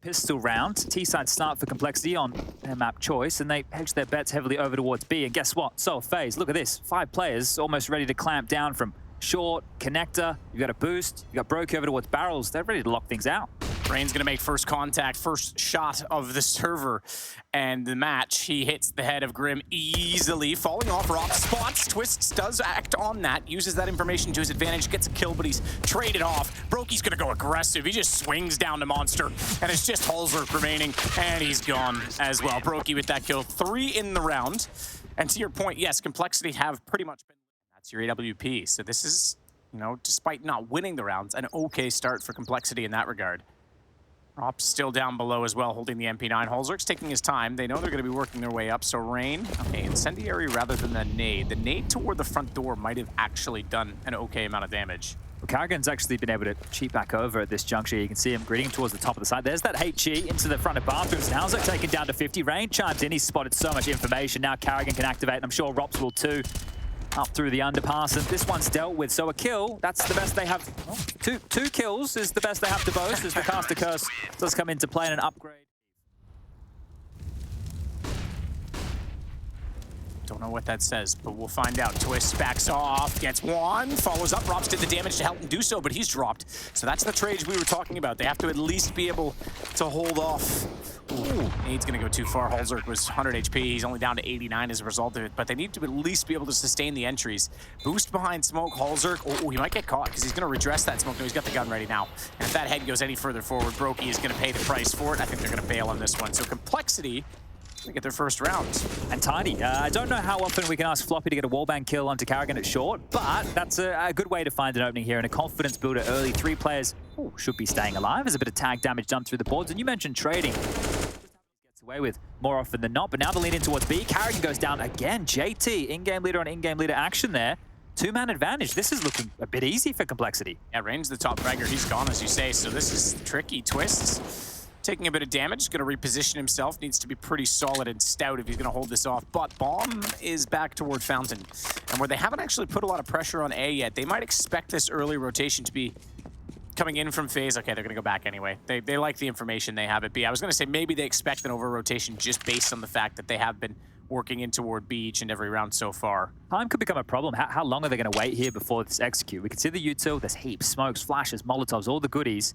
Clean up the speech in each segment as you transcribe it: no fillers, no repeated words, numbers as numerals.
pistol round. T-side start for Complexity on their map choice, and they hedge their bets heavily over towards B. And guess what? So FaZe, look at this. 5 players almost ready to clamp down from short, connector. You've got a boost. You've got Broke over towards barrels. They're ready to lock things out. Rain's gonna make first contact, first shot of the server and the match. He hits the head of Grim easily, falling off rock spots. Twists does act on that, uses that information to his advantage, gets a kill, but he's traded off. Brokey's gonna go aggressive. He just swings down to Monster, and it's just Hulzerk remaining, and he's gone as well. Brokey with that kill, 3 in the round. And to your point, yes, Complexity have pretty much been, that's your AWP. So this is, you know, despite not winning the rounds, an okay start for Complexity in that regard. Rop's still down below as well, holding the MP9. Hulzerk's taking his time. They know they're going to be working their way up, so Rain, okay, incendiary rather than the nade. The nade toward the front door might have actually done an okay amount of damage. Well, Karrigan's actually been able to cheat back over at this juncture. You can see him gritting towards the top of the side. There's that HG into the front of bathrooms. Now Hulzerk taken down to 50. Rain chimes in. He's spotted so much information. Now Karrigan can activate, and I'm sure Rops will too. Up through the underpass, and this one's dealt with. So a kill, that's the best they have. Well, two kills is the best they have to boast as the caster curse does come into play and an upgrade. Don't know what that says, but we'll find out. Twist backs off, gets one, follows up. Rops did the damage to help him do so, but he's dropped. So that's the trades we were talking about. They have to at least be able to hold off. Ooh, nade's gonna go too far. Hulzerk was 100 HP. He's only down to 89 as a result of it, but they need to at least be able to sustain the entries. Boost behind smoke, Hulzerk. Oh, he might get caught because he's gonna redress that smoke. No, he's got the gun ready now. And if that head goes any further forward, Brokey is gonna pay the price for it. I think they're gonna bail on this one. So Complexity, they get their first round. And Tiny, I don't know how often we can ask Floppy to get a wallbang kill onto Karrigan at short, but that's a good way to find an opening here and a confidence builder early. 3 players should be staying alive. There's a bit of tag damage done through the boards, and you mentioned trading. Gets away with more often than not, but now the lead in towards B. Karrigan goes down again. JT, in-game leader on in-game leader action there. 2-man advantage. This is looking a bit easy for Complexity. Yeah, Rain's the top fragger. He's gone, as you say, so this is tricky. Twists taking a bit of damage, going to reposition himself, needs to be pretty solid and stout if he's going to hold this off. But Bomb is back toward Fountain. And where they haven't actually put a lot of pressure on A yet, they might expect this early rotation to be coming in from FaZe. Okay, they're going to go back anyway. They like the information they have at B. I was going to say maybe they expect an over-rotation just based on the fact that they have been working in toward B each and every round so far. Time could become a problem. How long are they going to wait here before this execute? We can see the util. There's heaps, smokes, flashes, molotovs, all the goodies.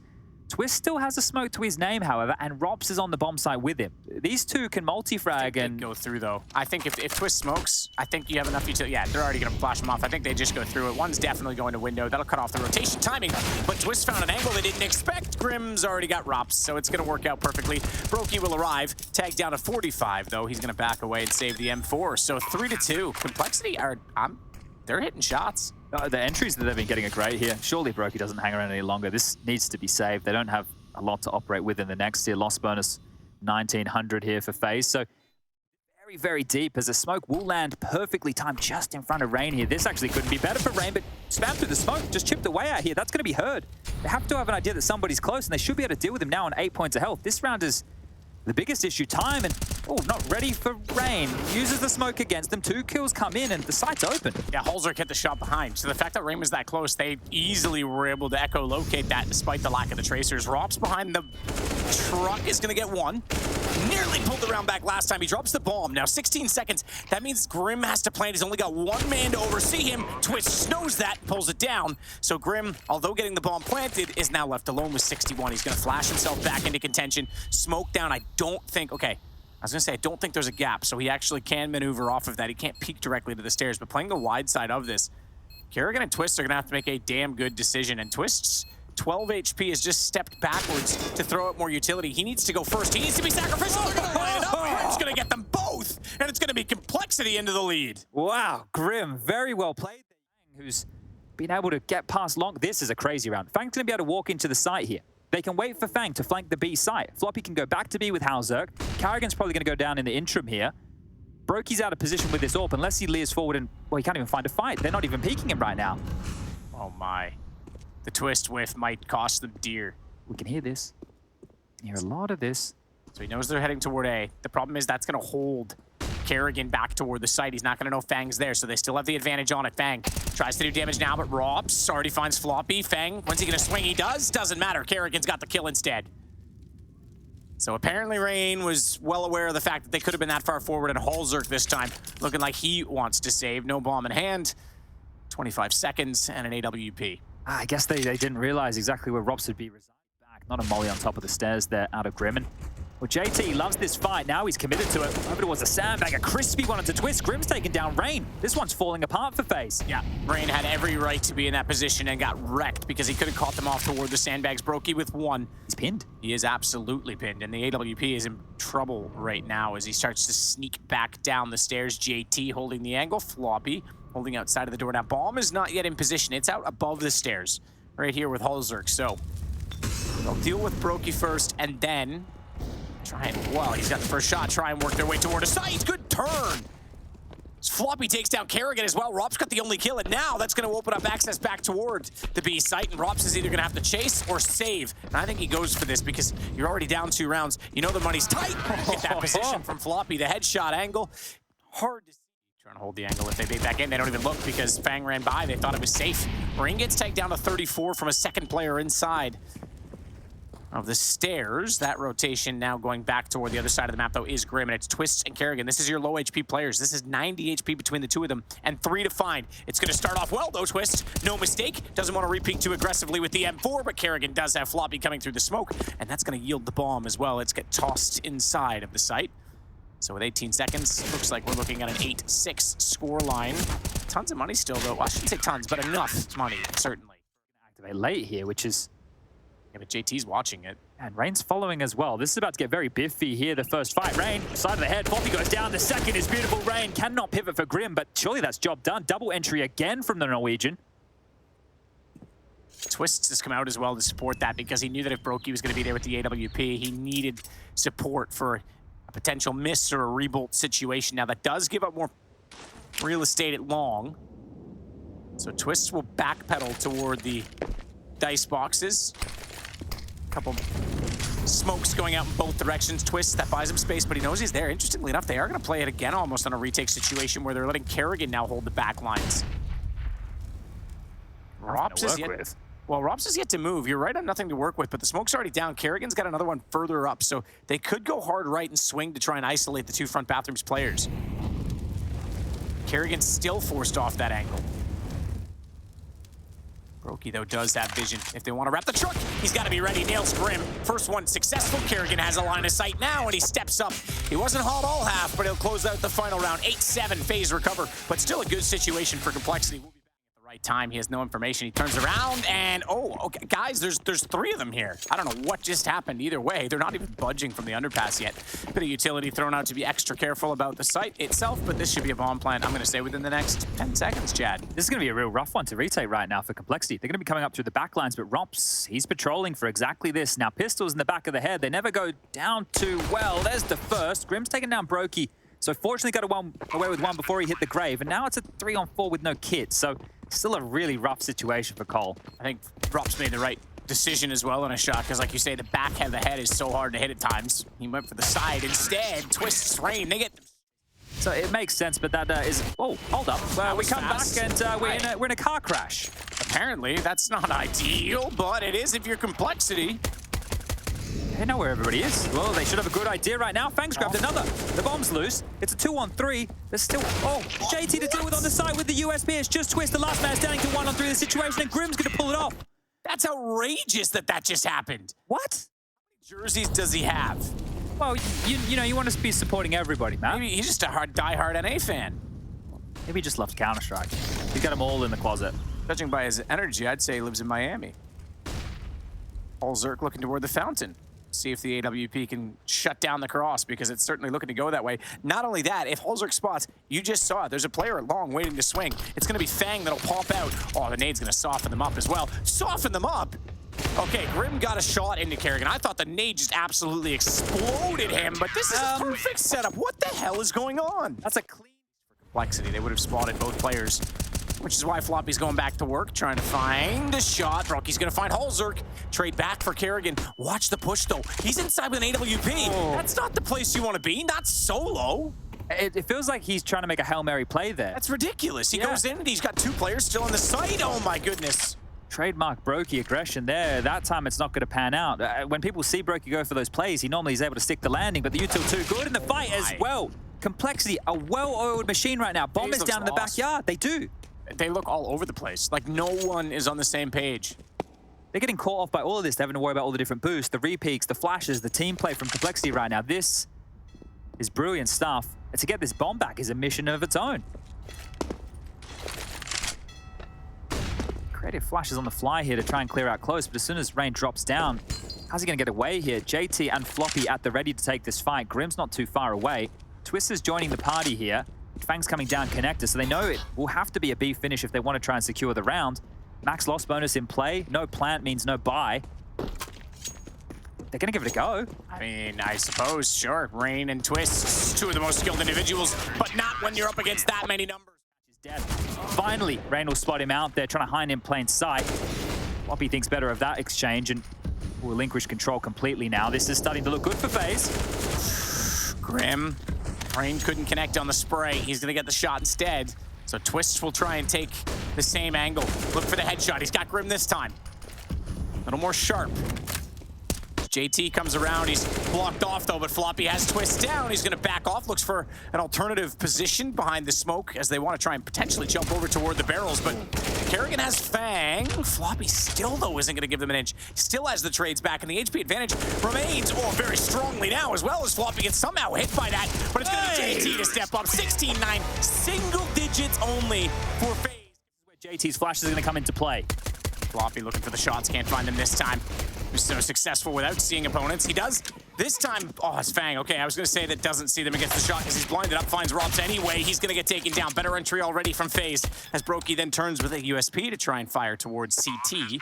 Twist still has a smoke to his name, however, and Rops is on the bomb site with him. These two can multi-frag and go through, though. I think if Twist smokes, I think you have enough utility. Yeah, they're already going to flash them off. I think they just go through it. One's definitely going to window. That'll cut off the rotation timing, but Twist found an angle they didn't expect. Grim's already got Rops, so it's going to work out perfectly. Brokey will arrive. Tag down to 45, though. He's going to back away and save the M4. So 3-2. Complexity are... they're hitting shots. The entries that they've been getting are great here. Surely Brokey doesn't hang around any longer. This needs to be saved. They don't have a lot to operate with in the next tier. Loss bonus 1900 here for FaZe. So very, very deep as a smoke will land perfectly timed just in front of Rain here. This actually couldn't be better for Rain, but spam through the smoke, just chipped away out here. That's going to be heard. They have to have an idea that somebody's close, and they should be able to deal with him now on 8 points of health. This round is the biggest issue, time, and not ready for Rain. Uses the smoke against them. 2 kills come in, and the site's open. Yeah, Hulzerk hit the shot behind. So the fact that Rain was that close, they easily were able to echolocate that despite the lack of the tracers. Rops behind the truck is going to get one. Nearly pulled the round back last time. He drops the bomb. Now 16 seconds. That means Grim has to plant. He's only got 1 man to oversee him. Twist knows that, pulls it down. So Grim, although getting the bomb planted, is now left alone with 61. He's going to flash himself back into contention. Smoke down. I don't think... Okay, I was going to say, I don't think there's a gap, so he actually can maneuver off of that. He can't peek directly to the stairs, but playing the wide side of this, Karrigan and Twist are going to have to make a damn good decision, and Twist's 12 HP has just stepped backwards to throw out more utility. He needs to go first. He needs to be sacrificial. They're going to line it up. Grim's going to get them both, and it's going to be Complexity into the lead. Wow, Grim, very well played. Who's been able to get past long. This is a crazy round. Fang's going to be able to walk into the site here. They can wait for Fang to flank the B site. Floppy can go back to B with Hulzerk. Karrigan's probably going to go down in the interim here. Brokey's out of position with this AWP unless he leers forward and, well, he can't even find a fight. They're not even peeking him right now. Oh my. The Twist whiff might cost them dear. We can hear this. We can hear a lot of this. So he knows they're heading toward A. The problem is that's going to hold Karrigan back toward the site. He's not going to know Fang's there, so they still have the advantage on it. Fang tries to do damage now, but Rops already finds Floppy. Fang, when's he going to swing? He does. Doesn't matter. Karrigan's got the kill instead. So apparently Rain was well aware of the fact that they could have been that far forward, and Holzerk this time looking like he wants to save. No bomb in hand. 25 seconds and an AWP. I guess they didn't realize exactly where Robs would be residing back. Not a molly on top of the stairs there out of Grim. Well, JT loves this fight. Now he's committed to it. Over towards a sandbag. A crispy one into Twist. Grim's taking down Rain. This one's falling apart for FaZe. Yeah, Rain had every right to be in that position and got wrecked because he could have caught them off toward the sandbags. Brokey with one. He's pinned. He is absolutely pinned, and the AWP is in trouble right now as he starts to sneak back down the stairs. JT holding the angle. Floppy holding outside of the door. Now, Bomb is not yet in position. It's out above the stairs right here with Holzerk. So they'll deal with Brokey first and then try and, well, he's got the first shot. Try and work their way toward a site. Good turn. Floppy takes down Kerrigan as well. Rob's got the only kill, and now that's going to open up access back toward the B site, and Robs is either going to have to chase or save. And I think he goes for this because you're already down 2 rounds. You know the money's tight. Get that position from Floppy. The headshot angle. Hard to see. Trying to hold the angle. If they bait back in, they don't even look because Fang ran by. They thought it was safe. Ring gets taken down to 34 from a second player inside of the stairs. That rotation now going back toward the other side of the map, though, is Grim, and it's Twists and Kerrigan. This is your low HP players. This is 90 HP between the two of them, and 3 to find. It's going to start off well, though, Twist. No mistake. Doesn't want to repeat too aggressively with the M4, but Kerrigan does have Floppy coming through the smoke, and that's going to yield the bomb as well. It's get tossed inside of the site. So with 18 seconds, looks like we're looking at an 8-6 score line. Tons of money still, though. Well, I shouldn't say tons, but enough money, certainly. Activate late here, which is... Yeah, but JT's watching it. And Rain's following as well. This is about to get very biffy here, the first fight. Rain, side of the head. Floppy goes down. The second is beautiful. Rain cannot pivot for Grim, but surely that's job done. Double entry again from the Norwegian. Twists has come out as well to support that because he knew that if Brokey was going to be there with the AWP, he needed support for a potential miss or a rebolt situation. Now, that does give up more real estate at long. So Twists will backpedal toward the dice boxes. Couple smokes going out in both directions. Twist, that buys him space, but he knows he's there. Interestingly enough, they are going to play it again almost on a retake situation where they're letting Kerrigan now hold the back lines. Robs is yet... Well, Robs is yet to move. You're right on nothing to work with, but the smoke's already down. Kerrigan's got another one further up, so they could go hard right and swing to try and isolate the 2 front bathrooms players. Kerrigan's still forced off that angle. Brokey, though, does have vision. If they want to wrap the truck, he's got to be ready. Nails Grim. First one successful. Kerrigan has a line of sight now, and he steps up. He wasn't hauled all half, but he'll close out the final round. 8-7, FaZe recover, but still a good situation for Complexity. We'll be back at the right time. He has no information. He turns around, and oh, okay, guys, there's 3 of them here. I don't know what just happened either way. They're not even budging from the underpass yet. Bit of utility thrown out to be extra careful about the site itself, but this should be a bomb plant, I'm going to say, within the next 10 seconds, Chad. This is going to be a real rough one to retake right now for Complexity. They're going to be coming up through the back lines, but Rops, he's patrolling for exactly this. Now, pistols in the back of the head. They never go down too well. There's the first. Grim's taking down Brokey. So fortunately got away with one before he hit the grave, and now it's a 3-on-4 with no kit. So still a really rough situation for Cole. I think Rops made the right decision as well on a shot, because like you say, the back of the head is so hard to hit at times. He went for the side instead. Twists Rain. They get... So it makes sense, but that is... Oh, hold up. We come fast. back and we're in a car crash. Apparently, that's not ideal, but it is if you're Complexity. They know where everybody is. Well, they should have a good idea right now. Fang's grabbed another. The bomb's loose. It's a 2-on-3. There's still... Oh, JT to deal with on the side with the USB. It's just Twist. The last man standing to 1-on-3 the situation, and Grim's going to pull it off. That's outrageous that just happened. What? How many jerseys does he have? Well, you know, you want to be supporting everybody, man. Maybe he's just a die-hard NA fan. Maybe he just loves Counter-Strike. He's got them all in the closet. Judging by his energy, I'd say he lives in Miami. Holzerk looking toward the fountain. See if the AWP can shut down the cross, because it's certainly looking to go that way. Not only that, if Holzerk spots, you just saw it. There's a player at long waiting to swing. It's going to be Fang that'll pop out. Oh, the nade's going to soften them up as well. Soften them up? Okay, Grim got a shot into Kerrigan. I thought the nade just absolutely exploded him, but this is a perfect setup. What the hell is going on? That's a clean for Complexity. They would have spotted both players, which is why Floppy's going back to work, trying to find a shot. Brokey's going to find Holzerk. Trade back for Kerrigan. Watch the push, though. He's inside with an AWP. Oh. That's not the place you want to be, not solo. It feels like he's trying to make a Hail Mary play there. That's ridiculous. He goes in and he's got 2 players still on the site. Oh, my goodness. Trademark Brokey aggression there. That time it's not going to pan out. When people see Brokey go for those plays, he normally is able to stick the landing, but the util too good in the fight as well. Complexity, a well-oiled machine right now. Bomb is down in the backyard. They do. They look all over the place. Like no one is on the same page. They're getting caught off by all of this. They're having to worry about all the different boosts, the repeaks, the flashes, the team play from Complexity right now. This is brilliant stuff. And to get this bomb back is a mission of its own. Creative flashes on the fly here to try and clear out close, but as soon as Rain drops down, how's he going to get away here? JT and Floppy at the ready to take this fight. Grim's not too far away. Twister's joining the party here. Fang's coming down connector, so they know it will have to be a B finish if they want to try and secure the round. Max loss bonus in play. No plant means no buy. They're going to give it a go. I mean, I suppose, sure. Rain and Twist, two of the most skilled individuals, but not when you're up against that many numbers. He's dead. Finally, Rain will spot him out there, trying to hide in plain sight. Floppy thinks better of that exchange and will relinquish control completely now. This is starting to look good for FaZe. Grim. Rain couldn't connect on the spray. He's going to get the shot instead. So Twist will try and take the same angle. Look for the headshot. He's got Grim this time. A little more sharp. JT comes around. He's blocked off, though, but Floppy has Twist down. He's going to back off. Looks for an alternative position behind the smoke as they want to try and potentially jump over toward the barrels, but Kerrigan has Fang. Floppy still, though, isn't going to give them an inch. Still has the trades back, and the HP advantage remains, very strongly now, as well as Floppy gets somehow hit by that, but it's going to be JT to step up. 16-9, single digits only for FaZe. Where JT's flashes are going to come into play. Floppy looking for the shots, can't find them this time. He was so successful without seeing opponents. He does this time. Oh, it's Fang. Okay, I was going to say that doesn't see them against the shot because he's blinded up, finds Robs anyway. He's going to get taken down. Better entry already from FaZe as Brokey then turns with a USP to try and fire towards CT.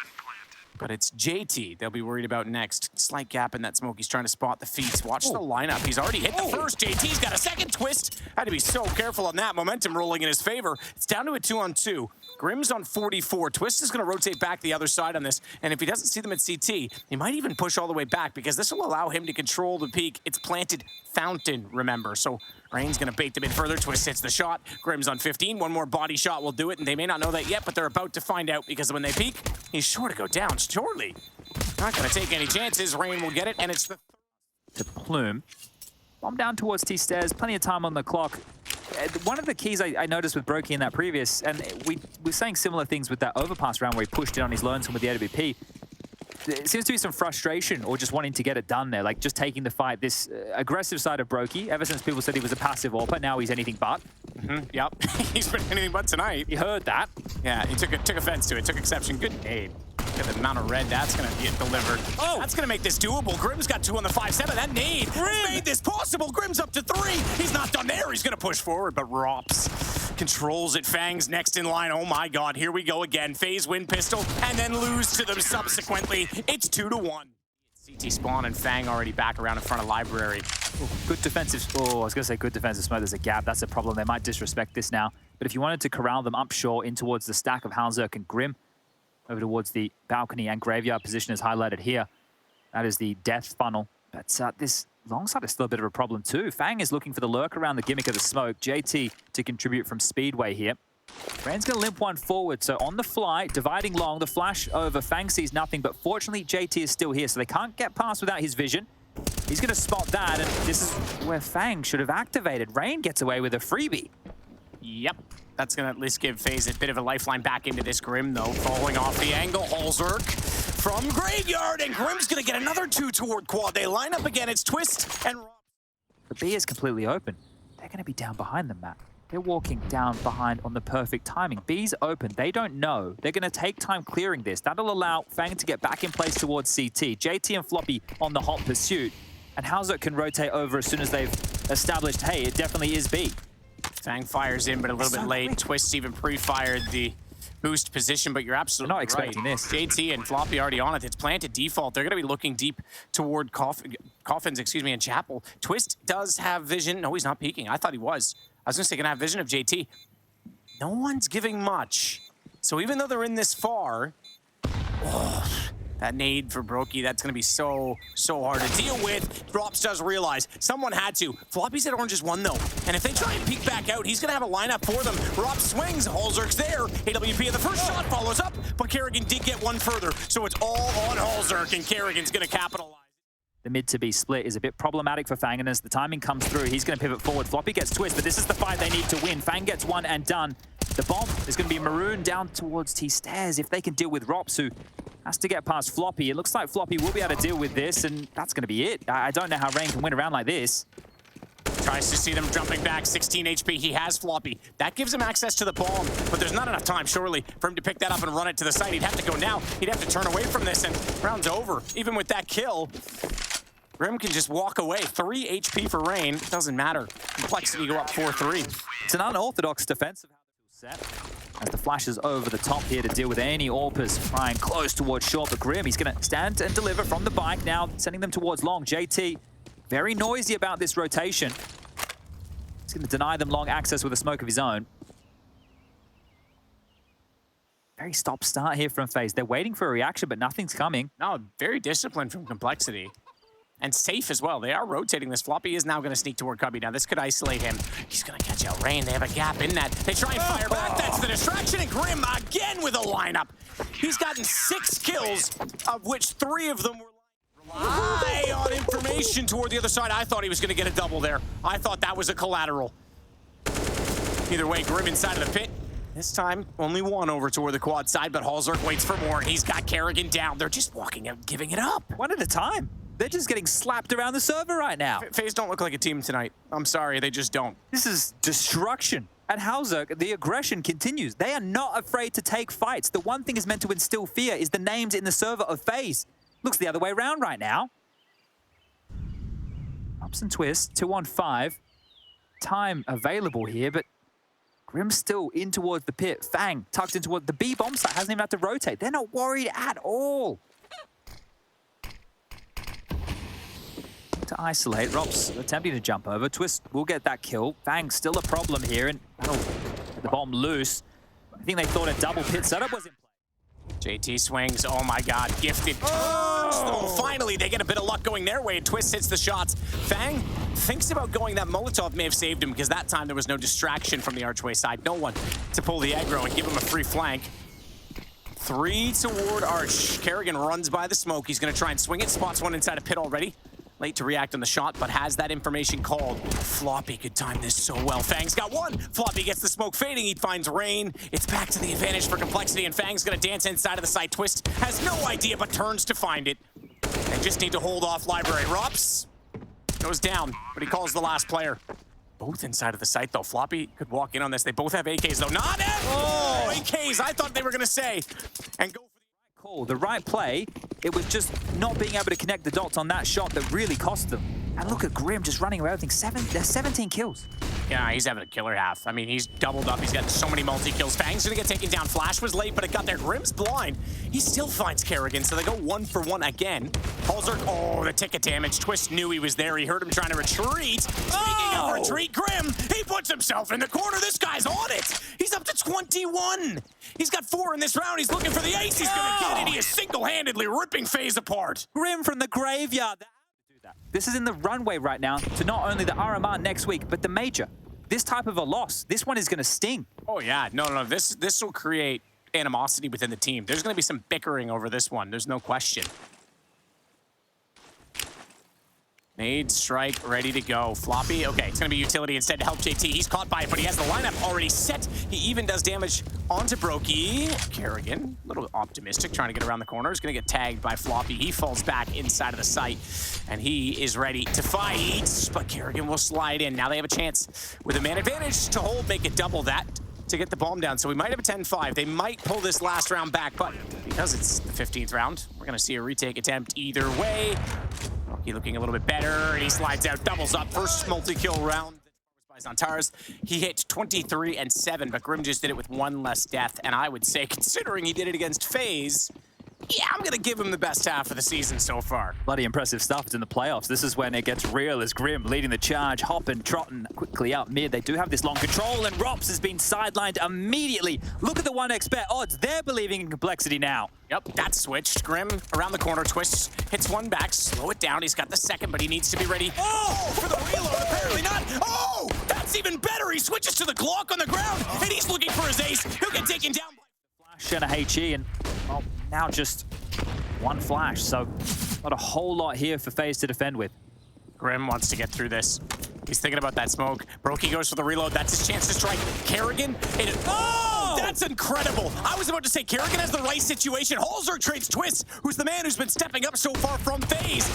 But it's JT they'll be worried about next. Slight gap in that smoke. He's trying to spot the feet. Watch the lineup. He's already hit the first. JT's got a second Twist. Had to be so careful on that. Momentum rolling in his favor. It's down to a 2-on-2. Grim's on 44. Twist is going to rotate back the other side on this. And if he doesn't see them at CT, he might even push all the way back because this will allow him to control the peak. It's planted fountain, remember. So Rain's going to bait them in further. Twist hits the shot. Grim's on 15. One more body shot will do it. And they may not know that yet, but they're about to find out because when they peek, he's sure to go down. Surely. Not going to take any chances. Rain will get it, and it's the... To Plume. Bomb down towards T-Stairs. Plenty of time on the clock. One of the keys I noticed with Brokey in that previous, and we were saying similar things with that overpass round where he pushed in on his lonesome with the AWP. There seems to be some frustration or just wanting to get it done there, like just taking the fight. This aggressive side of Brokey, ever since people said he was a passive AWPer, now he's anything but. Yep, he's been anything but tonight. He heard that. Yeah, he took offense to it, took exception. Good nade. Look at the amount of red that's going to get delivered. Oh! That's going to make this doable. Grim's got 2 on the 5-7. That nade has made this possible. Grim's up to 3. He's not done there. He's going to push forward, but Rops controls it. Fang's next in line. Oh my god, here we go again. FaZe win pistol and then lose to them subsequently. It's 2-1. CT spawn and Fang already back around in front of Library. Ooh, good defensive. Oh, I was going to say good defensive smoke. There's a gap. That's a problem. They might disrespect this now. But if you wanted to corral them up shore in towards the stack of Halzerk and Grim, over towards the balcony and graveyard position is highlighted here. That is the death funnel. But this long side is still a bit of a problem too. Fang is looking for the lurk around the gimmick of the smoke. JT to contribute from Speedway here. Rain's going to limp one forward. So on the fly, dividing long, the flash over. Fang sees nothing, but fortunately JT is still here, so they can't get past without his vision. He's going to spot that, and this is where Fang should have activated. Rain gets away with a freebie. Yep. That's going to at least give FaZe a bit of a lifeline back into this Grim, though. Falling off the angle, Halzerk from Graveyard, and Grim's going to get another 2 toward quad. They line up again. It's Twist and Rob. The B is completely open. They're going to be down behind them, Matt. They're walking down behind on the perfect timing. B's open. They don't know. They're going to take time clearing this. That'll allow Fang to get back in place towards CT. JT and Floppy on the hot pursuit. And Halzerk can rotate over as soon as they've established, hey, it definitely is B. Fang fires in, but a little bit late. Quick. Twist even pre-fired the boost position, but you're absolutely not expecting right. this. JT and Floppy already on it. It's planted default. They're going to be looking deep toward Coffins, and Chapel. Twist does have vision. No, he's not peeking. I thought he was. I was going to say, can I have vision of JT? No one's giving much. So even though they're in this far, That nade for Brokey, that's going to be so hard to deal with. Drops does realize someone had to. Floppy's at Orange is 1, though. And if they try and peek back out, he's going to have a lineup for them. Rob swings, Halzerk's there. AWP in the first shot follows up, but Kerrigan did get one further. So it's all on Halzerk, and Kerrigan's going to capitalize. The mid to B split is a bit problematic for Fang, and as the timing comes through, he's going to pivot forward. Floppy gets twist, but this is the fight they need to win. Fang gets one and done. The bomb is going to be marooned down towards T-Stairs if they can deal with Rops, who has to get past Floppy. It looks like Floppy will be able to deal with this, and that's going to be it. I don't know how Rain can win around like this. Tries to see them jumping back, 16 HP. He has Floppy. That gives him access to the bomb, but there's not enough time, surely, for him to pick that up and run it to the site. He'd have to go now. He'd have to turn away from this, and round's over. Even with that kill, Grim can just walk away. 3 HP for Rain. It doesn't matter. Complexity go up 4-3. It's an unorthodox defensive set as the flash is over the top here to deal with any AWPers flying close towards short, but Grim, he's going to stand and deliver from the bike now, sending them towards long. JT, very noisy about this rotation. He's going to deny them long access with a smoke of his own. Very stop-start here from FaZe. They're waiting for a reaction, but nothing's coming. No, very disciplined from Complexity. And safe as well. They are rotating this. Floppy is now going to sneak toward Cubby. Now, this could isolate him. He's going to catch out Rain. They have a gap in that. They try and fire back. That's the distraction. And Grim again with a lineup. He's gotten 6 kills, of which 3 of them were rely on information toward the other side. I thought he was going to get a double there. I thought that was a collateral. Either way, Grim inside of the pit. This time, only 1 over toward the quad side, but Halzerk waits for more, and he's got Kerrigan down. They're just walking out, giving it up. One at a time. They're just getting slapped around the server right now. FaZe don't look like a team tonight. I'm sorry, they just don't. This is destruction. At Halzerk, the aggression continues. They are not afraid to take fights. The one thing is meant to instill fear is the names in the server of FaZe. Looks the other way around right now. Ups and twists, 2-on-5. Time available here, but Grim's still in towards the pit. Fang tucked in toward the B bomb site, hasn't even had to rotate. They're not worried at all. To isolate, Rops attempting to jump over. Twist will get that kill. Fang still a problem here, and that'll get the bomb loose. I think they thought a double pit setup was in play. JT swings. Oh my God, gifted. Oh, finally, they get a bit of luck going their way, and Twist hits the shots. Fang thinks about going. That Molotov may have saved him, because that time there was no distraction from the archway side. No one to pull the aggro and give him a free flank. 3 toward Arch. Kerrigan runs by the smoke. He's going to try and swing it. Spots one inside a pit already. Late to react on the shot, but has that information called. Floppy could time this so well. Fang's got 1. Floppy gets the smoke fading. He finds Rain. It's back to the advantage for Complexity, and Fang's gonna dance inside of the site. Twist has no idea, but turns to find it. They just need to hold off Library. Rops goes down, but he calls the last player. Both inside of the site, though. Floppy could walk in on this. They both have AKs, though. Not AKs, I thought they were gonna say. And go call, the right play. It was just not being able to connect the dots on that shot that really cost them. And look at Grim just running around. I think there's 17 kills. Yeah, he's having a killer half. I mean, he's doubled up. He's got so many multi-kills. Fang's gonna get taken down. Flash was late, but it got there. Grim's blind. He still finds Kerrigan, so they go 1 for 1 again. Halzerk, oh, the ticket damage. Twist knew he was there. He heard him trying to retreat. Speaking of retreat, Grim, he puts himself in the corner. This guy's on it. He's up to 21. He's got 4 in this round. He's looking for the ace. He's gonna get it. He is single-handedly ripping FaZe apart. Grim from the graveyard. This is in the runway right now to not only the RMR next week, but the major. This type of a loss, this one is going to sting. Oh, yeah. No. This will create animosity within the team. There's going to be some bickering over this one. There's no question. Nade, strike, ready to go. Floppy, okay, it's going to be utility instead to help JT. He's caught by it, but he has the lineup already set. He even does damage onto Brokey. Kerrigan, a little optimistic, trying to get around the corner. He's going to get tagged by Floppy. He falls back inside of the site, and he is ready to fight, but Kerrigan will slide in. Now they have a chance with a man advantage to hold, make it double that to get the bomb down. So we might have a 10-5. They might pull this last round back, but because it's the 15th round, we're going to see a retake attempt either way. He looking a little bit better, and he slides out, doubles up. First multi-kill round by Zantares. He hit 23 and 7, but Grim just did it with 1 less death. And I would say, considering he did it against FaZe, Yeah, I'm going to give him the best half of the season so far. Bloody impressive stuff. It's in the playoffs. This is when it gets real as Grim leading the charge, hopping, trotting quickly up mid. They do have this long control, and Rops has been sidelined immediately. Look at the 1x bet odds. They're believing in complexity now. Yep, that's switched. Grim around the corner, twists, hits one back, slow it down. He's got the second, but he needs to be ready. Oh, for the reload, apparently not. Oh, that's even better. He switches to the Glock on the ground, and he's looking for his ace. He'll get taken down. Flash and a HE, and well, now just one flash. So not a whole lot here for FaZe to defend with. Grim wants to get through this. He's thinking about that smoke. Brokey goes for the reload. That's his chance to strike. Kerrigan. Oh, that's incredible. I was about to say Kerrigan has the right situation. Halzerg trades Twist, who's the man who's been stepping up so far from FaZe.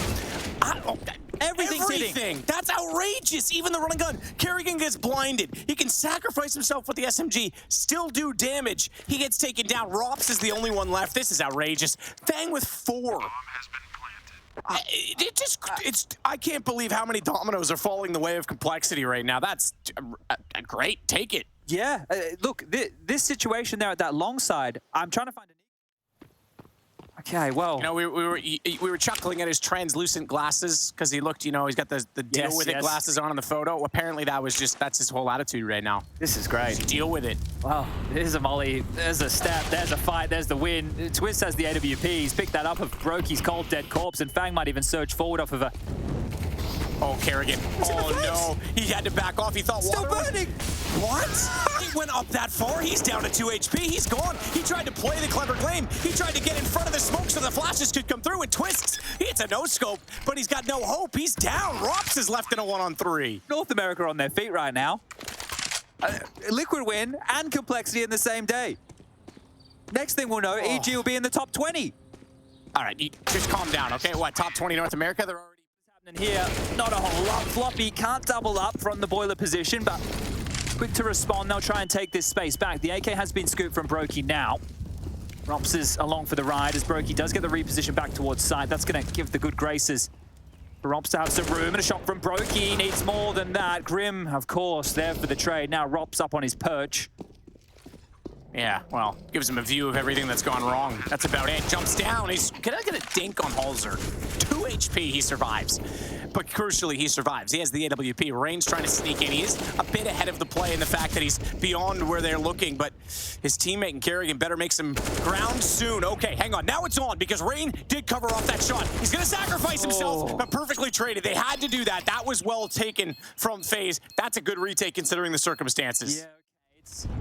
Everything's hitting. That's outrageous. Even the running gun. Kerrigan gets blinded. He can sacrifice himself with the SMG, still do damage. He gets taken down. Rops is the only one left. This is outrageous. Fang with 4. I can't believe how many dominoes are falling the way of complexity right now. That's great. Take it. Yeah, look, this situation there at that long side, I'm trying to find an... Okay, well... You know, we were chuckling at his translucent glasses because he looked, you know, he's got the deal with it glasses on in the photo. Apparently that's his whole attitude right now. This is great. Just deal with it. Wow, there's a molly, there's a step, there's a fight, there's the win. Twist has the AWP, he's picked that up of Brokey's cold dead corpse, and Fang might even surge forward off of a... Oh, Kerrigan. Oh, no. He had to back off. He thought still water... burning! What? He went up that far. He's down to 2 HP. He's gone. He tried to play the clever game. He tried to get in front of the smoke so the flashes could come through and twists. It's a no-scope, but he's got no hope. He's down. Rops is left in a 1-on-3. North America are on their feet right now. Liquid win and complexity in the same day. Next thing we'll know, EG will be in the top 20. All right, just calm down, okay? What, top 20 North America? They're already... And here, not a whole lot. Floppy can't double up from the boiler position, but quick to respond. They'll try and take this space back. The AK has been scooped from Brokey now. Rops is along for the ride as Brokey does get the reposition back towards side. That's going to give the good graces for Rops to have some room. And a shot from Brokey needs more than that. Grim, of course, there for the trade. Now Rops up on his perch. Yeah, well, gives him a view of everything that's gone wrong. That's about it. Jumps down. He's gonna get a dink on Halzerg. 2 HP, he survives. But crucially, he survives. He has the AWP. Rain's trying to sneak in. He is a bit ahead of the play in the fact that he's beyond where they're looking, but his teammate and Kerrigan better make some ground soon. Okay, hang on. Now it's on because Rain did cover off that shot. He's gonna sacrifice himself, but perfectly traded. They had to do that. That was well taken from FaZe. That's a good retake considering the circumstances. Yeah.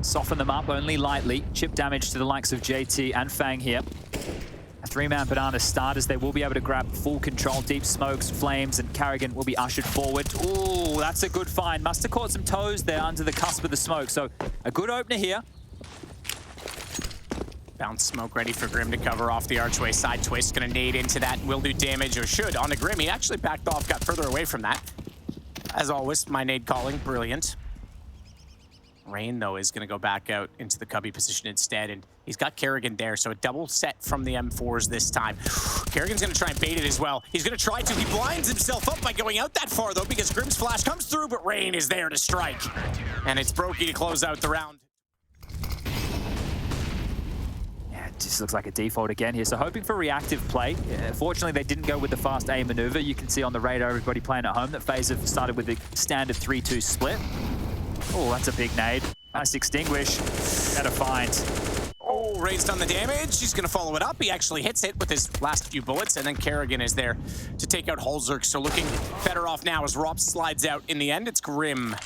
Soften them up only lightly. Chip damage to the likes of JT and Fang here. A 3-man banana start as they will be able to grab full control. Deep smokes, flames, and Kerrigan will be ushered forward. Ooh, that's a good find. Must have caught some toes there under the cusp of the smoke. So a good opener here. Bounce smoke ready for Grim to cover off the archway. Side twist, gonna nade into that. Will do damage, or should, on the Grim. He actually backed off, got further away from that. As always, my nade calling, brilliant. Rain, though, is going to go back out into the cubby position instead, and he's got Kerrigan there, so a double set from the M4s this time. Kerrigan's going to try and bait it as well. He's going to try to. He blinds himself up by going out that far, though, because Grim's flash comes through, but Rain is there to strike. And it's Brokey to close out the round. Yeah, it just looks like a default again here, so hoping for reactive play. Fortunately, they didn't go with the fast A maneuver. You can see on the radar, everybody playing at home, that FaZe have started with the standard 3-2 split. Oh, that's a big nade. Nice extinguish. Better find. Oh, Rain's done the damage. He's going to follow it up. He actually hits it with his last few bullets, and then Kerrigan is there to take out Halzerg. So looking better off now as Rob slides out. In the end, it's Grim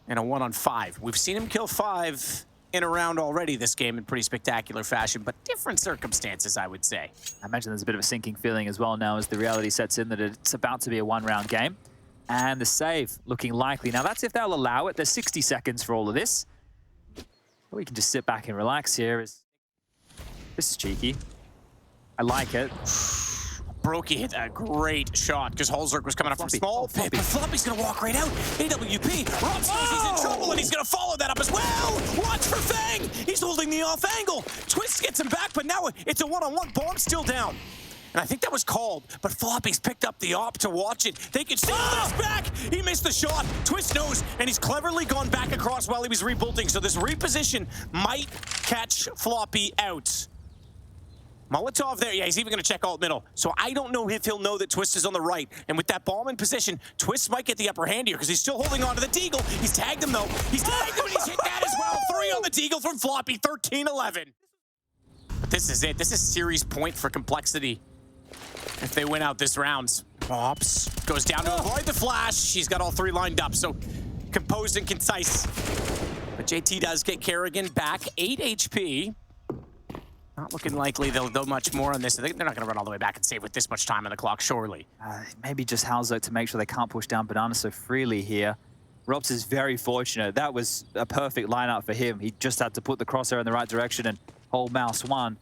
in a 1-on-5. We've seen him kill 5 in a round already this game in pretty spectacular fashion, but different circumstances, I would say. I imagine there's a bit of a sinking feeling as well now as the reality sets in that it's about to be a 1-round game. And the save looking likely. Now, that's if they'll allow it. There's 60 seconds for all of this. We can just sit back and relax here. This is cheeky. I like it. Brokey hit a great shot because Halzerg was coming up from small. But Floppy's going to walk right out. AWP. Rops knows he's in trouble, and he's going to follow that up as well. Watch for Fang. He's holding the off angle. Twist gets him back, but now it's a 1-on-1. Bomb still down. And I think that was called, but Floppy's picked up the op to watch it. They can steal this back. He missed the shot. Twist knows, and he's cleverly gone back across while he was rebolting. So this reposition might catch Floppy out. Molotov there. Yeah, he's even going to check alt middle. So I don't know if he'll know that Twist is on the right. And with that bomb in position, Twist might get the upper hand here because he's still holding on to the Deagle. He's tagged him, though. He's tagged him, and he's hit that as well. 3 on the Deagle from Floppy, 13-11. But this is it. This is series point for complexity if they win out this round. Ops goes down to avoid the flash. She's got all 3 lined up, so composed and concise. But JT does get Kerrigan back, 8 HP. Not looking likely they'll do much more on this. They're not going to run all the way back and save with this much time on the clock, surely. Maybe just Halzo to make sure they can't push down Banana so freely here. Rops is very fortunate. That was a perfect lineup for him. He just had to put the crosshair in the right direction and hold mouse 1.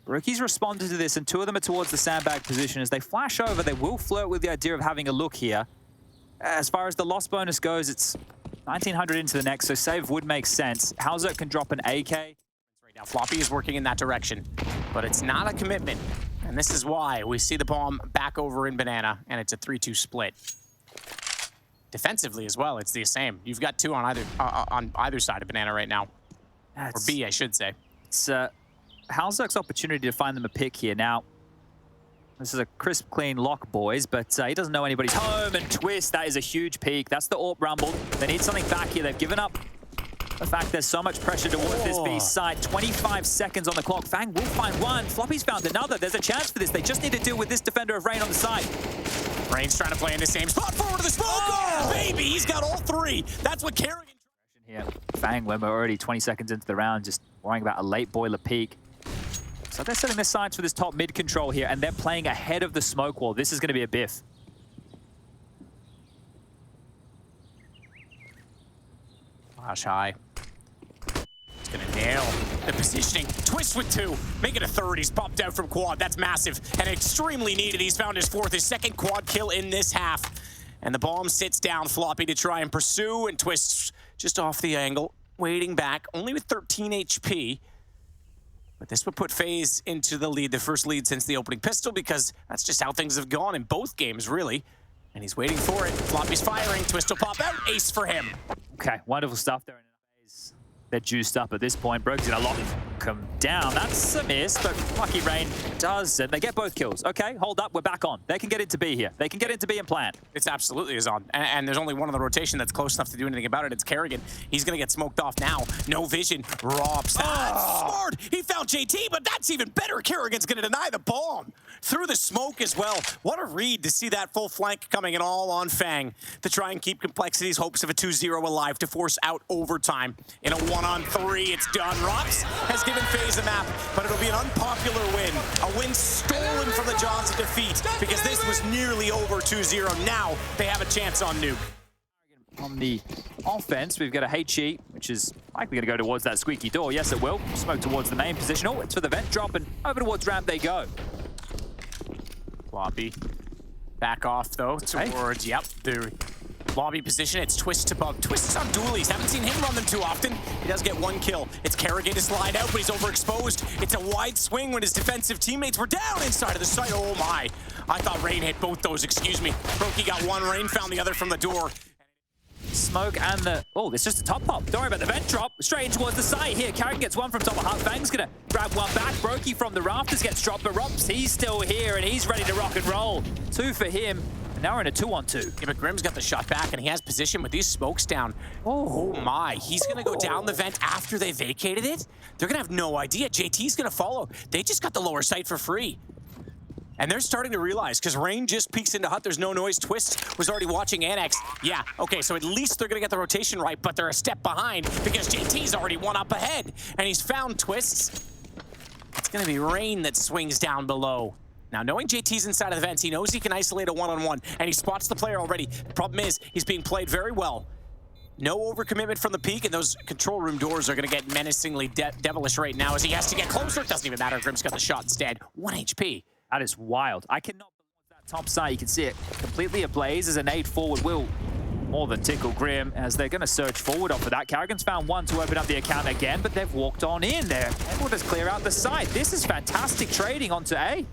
Rookies responded to this, and 2 of them are towards the sandbag position. As they flash over, they will flirt with the idea of having a look here. As far as the loss bonus goes, it's 1900 into the next, so save would make sense. Halzo can drop an AK. Now, Floppy is working in that direction, but it's not a commitment. And this is why we see the bomb back over in Banana, and it's a 3-2 split. Defensively as well, it's the same. You've got 2 on either side of Banana right now. Or B, I should say. It's Halzok's opportunity to find them a pick here. Now, this is a crisp, clean lock, boys, but he doesn't know anybody's home. And Twist, that is a huge peak. That's the AWP rumble. They need something back here. They've given up. The fact there's so much pressure towards this B side. 25 seconds on the clock. Fang will find one. Floppy's found another. There's a chance for this. They just need to deal with this defender of Rain on the side. Rain's trying to play in the same spot. Forward to the smoke. Oh, baby, he's got all 3. That's what Kerrigan... Here, Fang, when we're already 20 seconds into the round, just worrying about a late boiler peak. So they're setting their sights for this top mid control here, and they're playing ahead of the smoke wall. This is going to be a biff. Flash high. He's going to nail the positioning. Twist with 2. Make it a 3rd. He's popped out from quad. That's massive and extremely needed. He's found his 4th, his 2nd quad kill in this half. And the bomb sits down Floppy to try and pursue, and Twist just off the angle, waiting back, only with 13 HP. But this would put FaZe into the lead, the first lead since the opening pistol, because that's just how things have gone in both games, really. And he's waiting for it. Floppy's firing. Twist will pop out. Ace for him. Okay, wonderful stuff there. They're juiced up at this point. Broke's gonna lock him down. That's a miss, but lucky Rain does, and they get both kills. Okay, hold up, we're back on. They can get into B here. They can get into B and plant. It's absolutely is on. And there's only one on the rotation that's close enough to do anything about it. It's Kerrigan. He's gonna get smoked off now. No vision. Robs. That's smart. He found JT, but that's even better. Kerrigan's gonna deny the bomb. Through the smoke as well. What a read to see that full flank coming in all on Fang to try and keep Complexity's hopes of a 2-0 alive to force out overtime. In a 1-on-3, it's done. Rops has given FaZe a map, but it'll be an unpopular win. A win stolen from the jaws of defeat because this was nearly over 2-0. Now they have a chance on Nuke. On the offense, we've got a HE, which is likely going to go towards that squeaky door. Yes, it will. Smoke towards the main position. Oh, it's for the vent drop, and over towards ramp they go. Floppy. Back off, though, towards, yep, the lobby position. It's Twist to bug. Twist is on dualies. Haven't seen him run them too often. He does get 1 kill. It's Kerrigan to slide out, but he's overexposed. It's a wide swing when his defensive teammates were down inside of the site. Oh, my. I thought Rain hit both those, excuse me. Brokey got 1. Rain found the other from the door. Smoke and the... Oh, it's just a top pop. Don't worry about the vent drop. Straight in towards the site here. Kerrigan gets 1 from top of hut. Fang's going to grab 1 back. Brokey from the rafters gets dropped, but Rops, he's still here, and he's ready to rock and roll. 2 for him. And now we're in a 2-on-2. Yeah, but Grim's got the shot back, and he has position with these smokes down. Oh my. He's going to go down the vent after they vacated it? They're going to have no idea. JT's going to follow. They just got the lower site for free. And they're starting to realize, because Rain just peeks into hut, there's no noise. Twist was already watching Annex. Yeah, okay, so at least they're gonna get the rotation right, but they're a step behind because JT's already 1 up ahead. And he's found Twists. It's gonna be Rain that swings down below. Now, knowing JT's inside of the vents, he knows he can isolate a 1-on-1, and he spots the player already. The problem is, he's being played very well. No overcommitment from the peak, and those control room doors are gonna get menacingly devilish right now as he has to get closer. It doesn't even matter, Grim's got the shot instead. 1 HP. That is wild. I cannot believe that top side. You can see it completely ablaze as a nade forward will more than tickle Grim as they're going to surge forward off of that. Kerrigan's found 1 to open up the account again, but they've walked on in there. Able to clear out the site. This is fantastic trading onto A.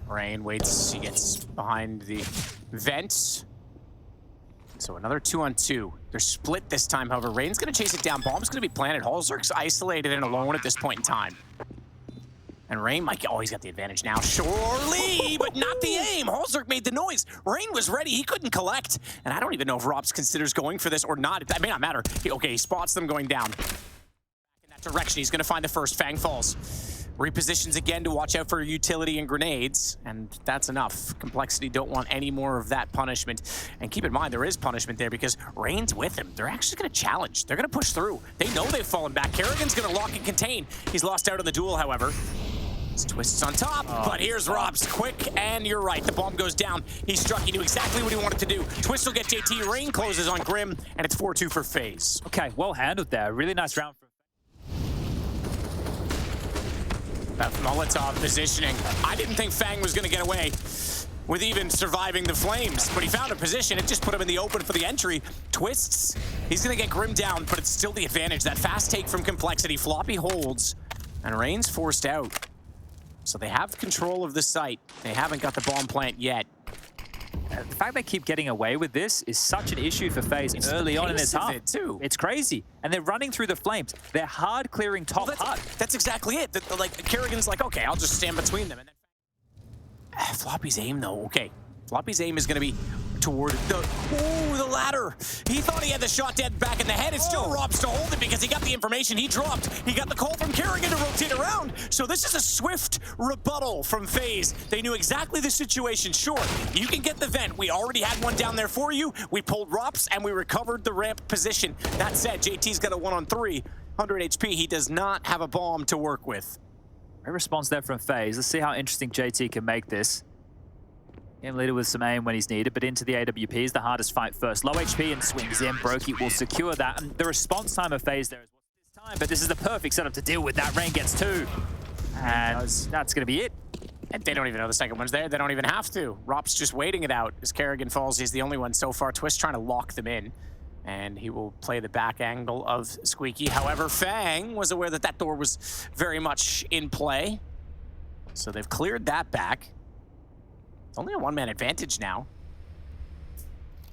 Rain waits. He gets behind the vents. So another 2-on-2. They're split this time, however. Rain's going to chase it down. Bomb's going to be planted. Halzerk's isolated and alone at this point in time. And Rain might get, oh, he's got the advantage now. Surely, but not the aim. Holzerk made the noise. Rain was ready. He couldn't collect. And I don't even know if Robs considers going for this or not. That may not matter. He spots them going down. In that direction, he's going to find the first. Fang falls. Repositions again to watch out for utility and grenades. And that's enough. Complexity don't want any more of that punishment. And keep in mind, there is punishment there because Rain's with him. They're actually going to challenge. They're going to push through. They know they've fallen back. Kerrigan's going to lock and contain. He's lost out on the duel, however. Twists on top, but here's Robs quick, and you're right, the bomb goes down. He struck, he knew exactly what he wanted to do. Twist will get JT, Rain closes on Grim, and it's 4-2 for FaZe. Okay, well handled there. Really nice round. That Molotov positioning. I didn't think Fang was gonna get away with even surviving the flames, but he found a position. It just put him in the open for the entry. Twists, he's gonna get Grim down, but it's still the advantage. That fast take from Complexity. Floppy holds, and Rain's forced out. So they have control of the site. They haven't got the bomb plant yet. The fact they keep getting away with this is such an issue for FaZe early on in this half. It's crazy. And they're running through the flames. They're hard clearing top hut. That's exactly it. Like, Kerrigan's like, okay, I'll just stand between them. And then Floppy's aim, though, okay. Floppy's aim is going to be toward the ladder. He thought he had the shot dead back in the head. It's still Robs to hold it because he got the information he dropped. He got the call from Kerrigan to rotate around. So this is a swift rebuttal from FaZe. They knew exactly the situation. Sure, you can get the vent. We already had one down there for you. We pulled Robs and we recovered the ramp position. That said, JT's got a 1-on-3, 100 HP. He does not have a bomb to work with. Great response there from FaZe. Let's see how interesting JT can make this. Game leader with some aim when he's needed, but into the AWP is the hardest fight first. Low HP and swings in. Brokey will secure that. And the response time of FaZe there is this time, but this is the perfect setup to deal with that. Rain gets 2. And that's going to be it. And they don't even know the second one's there. They don't even have to. Rob's just waiting it out. As Kerrigan falls, he's the only one so far. Twist trying to lock them in. And he will play the back angle of Squeaky. However, Fang was aware that that door was very much in play. So they've cleared that back. Only a one-man advantage now.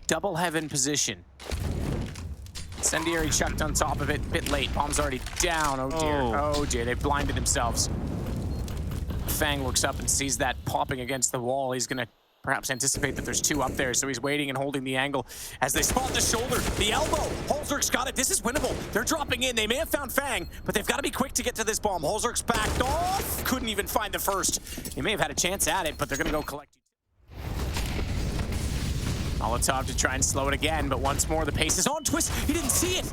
Double heaven position. Incendiary chucked on top of it, bit late. Bomb's already down. Oh dear. Oh dear, they blinded themselves. Fang looks up and sees that popping against the wall. He's gonna perhaps anticipate that there's 2 up there, so he's waiting and holding the angle as they spot the shoulder, the elbow. Holzerk's got it. This is winnable. They're dropping in. They may have found Fang, but they've got to be quick to get to this bomb. Holzerk's backed off. Couldn't even find the first. They may have had a chance at it, but they're gonna go collect. Molotov to try and slow it again, but once more the pace is on. Twist, he didn't see it.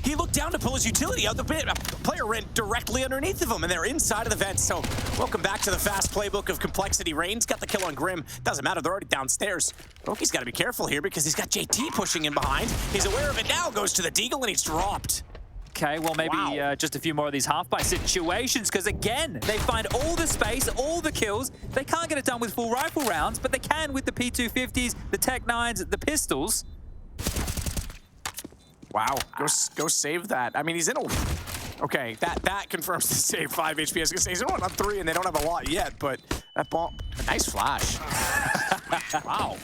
He looked down to pull his utility out the bit. A player ran directly underneath of him, and they're inside of the vent. So welcome back to the fast playbook of Complexity. Rain's got the kill on Grim. Doesn't matter, they're already downstairs. Roki's got to be careful here because he's got JT pushing in behind. He's aware of it now, goes to the deagle, and he's dropped. Okay, well, maybe just a few more of these half-by situations, because again, they find all the space, all the kills. They can't get it done with full rifle rounds, but they can with the P250s, the Tech 9s, the pistols. Wow, go save that. I mean, he's in a... Okay, that confirms the save 5 HP. I was gonna say, he's in 1-on-3, and they don't have a lot yet, but that bomb... Nice flash. Wow.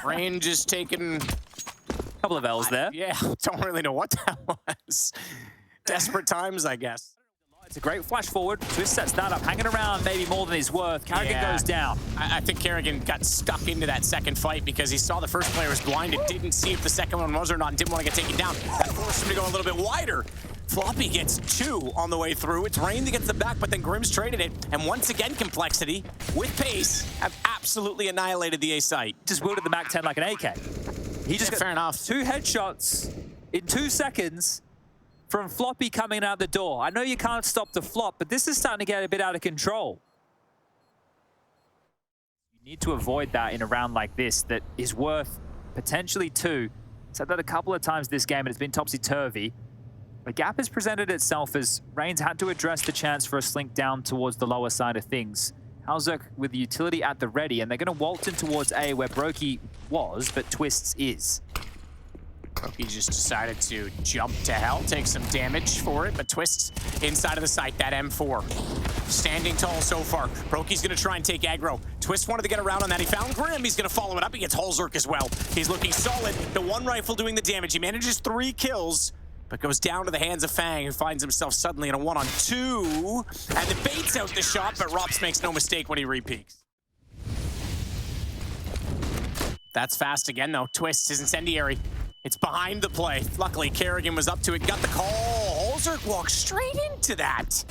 Rain just taking... Couple of L's there. Yeah, don't really know what that was. Desperate times, I guess. It's a great flash forward. Twist sets that up, hanging around maybe more than he's worth. Kerrigan goes down. I think Kerrigan got stuck into that second fight because he saw the first player was blinded, didn't see if the second one was or not, and didn't want to get taken down. That forced him to go a little bit wider. Floppy gets 2 on the way through. It's Rain that gets the back, but then Grim's traded it. And once again, Complexity, with pace, have absolutely annihilated the A site. Just wielded the MAC-10 like an AK. He just got fair enough. 2 headshots in 2 seconds from Floppy coming out the door. I know you can't stop the flop, but this is starting to get a bit out of control. You need to avoid that in a round like this that is worth potentially 2. Said that a couple of times this game, and it's been topsy-turvy. The gap has presented itself as Rain's had to address the chance for a slink down towards the lower side of things. Halzerk with the utility at the ready, and they're going to waltz in towards A where Brokey was, but Twists is. Brokey just decided to jump to hell, take some damage for it, but Twists inside of the site, that M4. Standing tall so far. Brokey's going to try and take aggro. Twist wanted to get around on that. He found Grim. He's going to follow it up. He gets Holzerk as well. He's looking solid. The one rifle doing the damage. He manages 3 kills. but goes down to the hands of FaZe, who finds himself suddenly in a 1-on-2, and the baits out the shot, but Rops makes no mistake when he repeaks. That's fast again, though. Twist is incendiary. It's behind the play. Luckily, Kerrigan was up to it, got the call. Holzerk walks straight into that.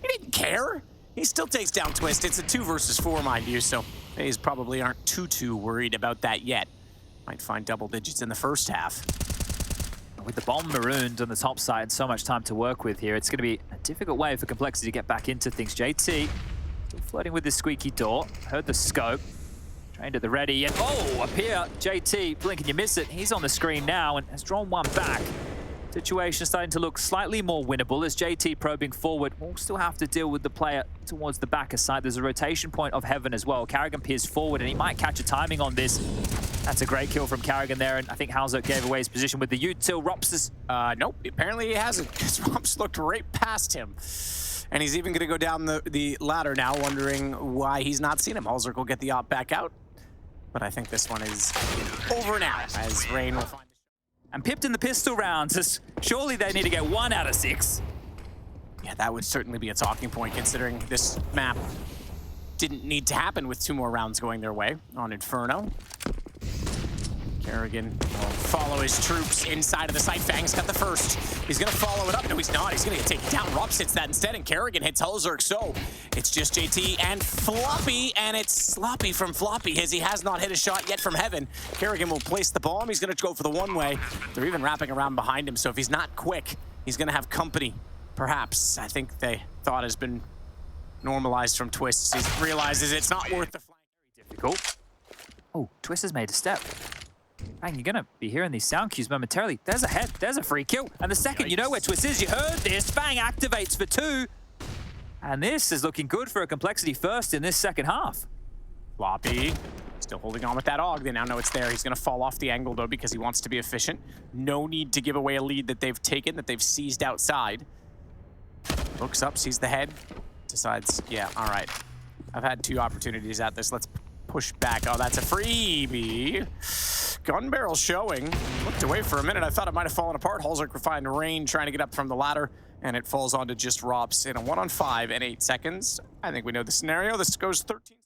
He didn't care. He still takes down Twist. It's a 2 versus 4, mind you, so FaZe probably aren't too worried about that yet. Might find double digits in the first half. With the bomb marooned on the top side and so much time to work with here, it's going to be a difficult way for Complexity to get back into things. JT still flirting with this squeaky door. Heard the scope. Trained at the ready, and oh, up here, JT, blink and you miss it. He's on the screen now and has drawn one back. Situation starting to look slightly more winnable as JT probing forward. We'll still have to deal with the player towards the back side. There's a rotation point of heaven as well. Carrigan peers forward and he might catch a timing on this. That's a great kill from Carrigan there, and I think Halzert gave away his position with the util. Rops is... Nope, apparently he hasn't, because Rops looked right past him. And he's even going to go down the ladder now, wondering why he's not seen him. Halzert will get the op back out. But I think this one is over now, as Rain will find... And pipped in the pistol rounds. Surely they need to get 1 out of 6. Yeah, that would certainly be a talking point, considering this map didn't need to happen with 2 more rounds going their way on Inferno. Kerrigan will follow his troops inside of the site. Fang's got the first. He's going to follow it up. No, he's not. He's going to get taken down. Rops hits that instead, and Kerrigan hits Holzerk. So it's just JT and Floppy, and it's sloppy from Floppy as he has not hit a shot yet from heaven. Kerrigan will place the bomb. He's going to go for the one-way. They're even wrapping around behind him, so if he's not quick, he's going to have company. Perhaps. I think the thought has been normalized from Twist. He realizes it's not worth the flank. Very difficult. Oh, Twist has made a step. Bang, you're gonna be hearing these sound cues momentarily. There's a head, there's a free kill. And the second you know where Twist is, you heard this, Fang activates for 2. And this is looking good for a Complexity first in this second half. Floppy still holding on with that AUG. They now know it's there. He's gonna fall off the angle though because he wants to be efficient. No need to give away a lead that they've taken, that they've seized outside. Looks up, sees the head, decides, yeah, all right. I've had 2 opportunities at this. Let's push back. Oh, that's a freebie. Gun barrel showing. Looked away for a minute. I thought it might have fallen apart. Holzerk will find Rain trying to get up from the ladder, and it falls onto just Rops in a 1-on-5 and 8 seconds. I think we know the scenario. This goes 13.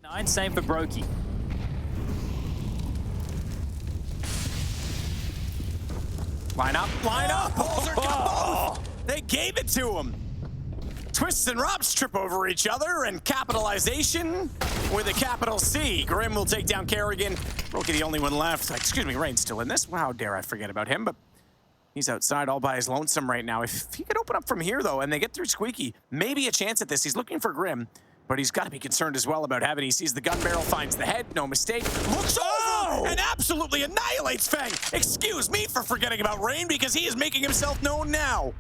9, same for Brokey. Line up, line up. Holzerk got both. They gave it to him. Twists and Rops trip over each other, and capitalization with a capital C. Grim will take down Kerrigan. Brokey the only one left. Excuse me, Rain's still in this. How dare I forget about him, but he's outside all by his lonesome right now. If he could open up from here, though, and they get through Squeaky, maybe a chance at this. He's looking for Grim, but he's got to be concerned as well about having. He sees the gun barrel, finds the head, no mistake, looks over and absolutely annihilates Fang. Excuse me for forgetting about Rain, because he is making himself known now.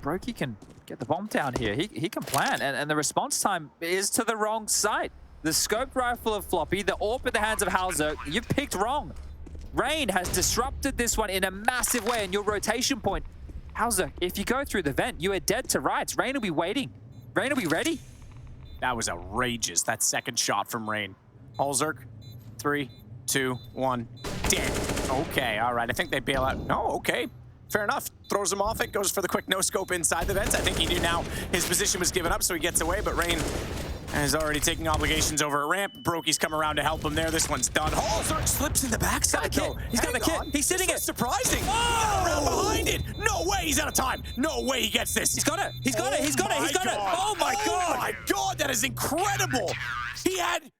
Brokey can get the bomb down here. He can plan, and the response time is to the wrong side. The scoped rifle of Floppy, the AWP in the hands of Halzert. You've picked wrong. Rain has disrupted this one in a massive way, and your rotation point. Halzert, if you go through the vent, you are dead to rights. Rain will be waiting. Rain will be ready. That was outrageous, that second shot from Rain. Holzerk, 3, 2, 1, dead. Okay, all right, I think they bail out. No, okay. Fair enough. Throws him off it, goes for the quick no-scope inside the vents. I think he knew now his position was given up, so he gets away, but Rain is already taking obligations over at ramp. Brokey's come around to help him there. This one's done. Holzerk slips in the backside, though. He's got the kit. He's sitting it. Surprising. Oh! He got around behind it. No way he's out of time. No way he gets this. He's got it. He's got it. He's got it. He's got it. Oh, my God. Oh, my God. That is incredible. He had...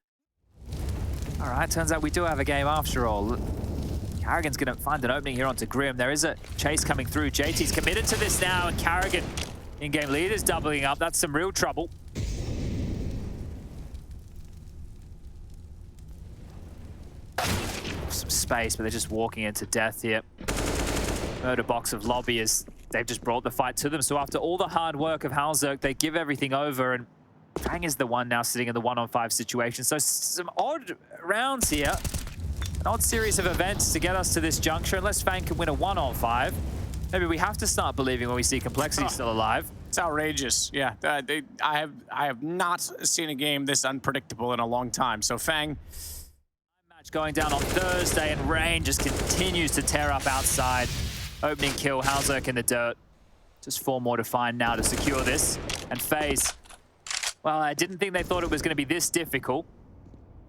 All right, turns out we do have a game after all. Carrigan's going to find an opening here onto Grim. There is a chase coming through. JT's committed to this now, and Carrigan, in-game lead, is doubling up. That's some real trouble. Some space, but they're just walking into death here. Murder box of lobby as they've just brought the fight to them. So after all the hard work of Halzerk, they give everything over, and Fang is the one now sitting in the 1-on-5 situation. So some odd rounds here. An odd series of events to get us to this juncture. Unless Fang can win a 1-on-5, maybe we have to start believing when we see Complexity still alive. It's outrageous. Yeah, I have not seen a game this unpredictable in a long time. So Fang... Match going down on Thursday, and Rain just continues to tear up outside Opening kill, Halzerk in the dirt. Just 4 more to find now to secure this. And FaZe, well, I didn't think they thought it was going to be this difficult,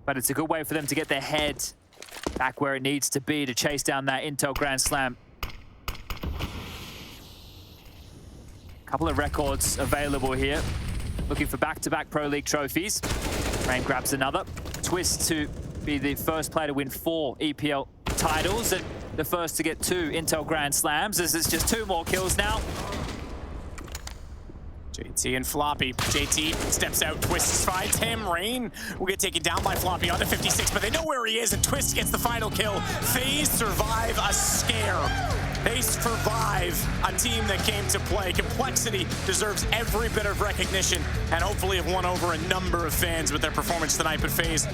but it's a good way for them to get their head back where it needs to be to chase down that Intel Grand Slam. Couple of records available here. Looking for back-to-back Pro League trophies. Rain grabs another. Twist to be the first player to win 4 EPL titles and the first to get 2 Intel Grand Slams. This is just 2 more kills now. JT and Floppy. JT steps out, Twist finds him. Rain will get taken down by Floppy on the 56, but they know where he is, and Twist gets the final kill. FaZe survive a scare. They survive a team that came to play. Complexity deserves every bit of recognition, and hopefully have won over a number of fans with their performance tonight, but FaZe